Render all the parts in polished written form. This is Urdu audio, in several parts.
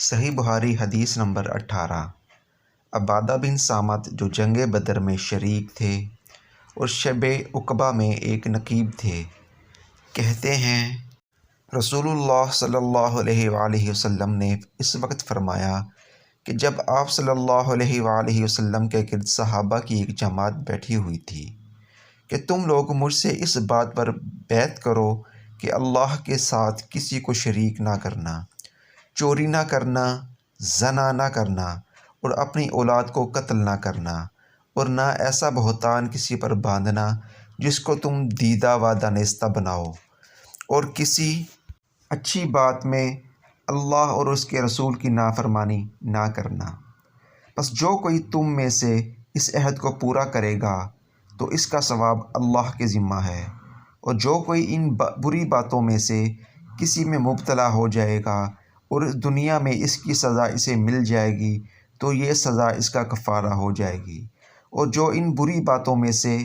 صحیح بخاری حدیث نمبر 18۔ عبادہ بن صامت جو جنگ بدر میں شریک تھے اور شب عقبہ میں ایک نقیب تھے، کہتے ہیں رسول اللہ صلی اللہ علیہ وآلہ وسلم نے اس وقت فرمایا کہ جب آپ صلی اللہ علیہ وآلہ وسلم کے گرد صحابہ کی ایک جماعت بیٹھی ہوئی تھی کہ تم لوگ مجھ سے اس بات پر بیعت کرو کہ اللہ کے ساتھ کسی کو شریک نہ کرنا، چوری نہ کرنا، زنا نہ کرنا اور اپنی اولاد کو قتل نہ کرنا، اور نہ ایسا بہتان کسی پر باندھنا جس کو تم دیدہ و دانستہ بناؤ، اور کسی اچھی بات میں اللہ اور اس کے رسول کی نافرمانی نہ کرنا۔ بس جو کوئی تم میں سے اس عہد کو پورا کرے گا تو اس کا ثواب اللہ کے ذمہ ہے، اور جو کوئی ان بری باتوں میں سے کسی میں مبتلا ہو جائے گا اور دنیا میں اس کی سزا اسے مل جائے گی تو یہ سزا اس کا کفارہ ہو جائے گی، اور جو ان بری باتوں میں سے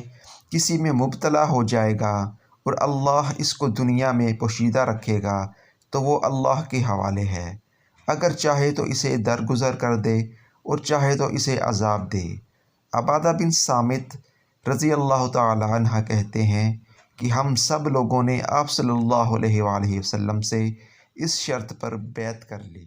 کسی میں مبتلا ہو جائے گا اور اللہ اس کو دنیا میں پوشیدہ رکھے گا تو وہ اللہ کے حوالے ہے، اگر چاہے تو اسے درگزر کر دے اور چاہے تو اسے عذاب دے۔ عبادہ بن صامت رضی اللہ تعالی عنہ کہتے ہیں کہ ہم سب لوگوں نے آپ صلی اللہ علیہ وآلہ وسلم سے اس شرط پر بیعت کر لی۔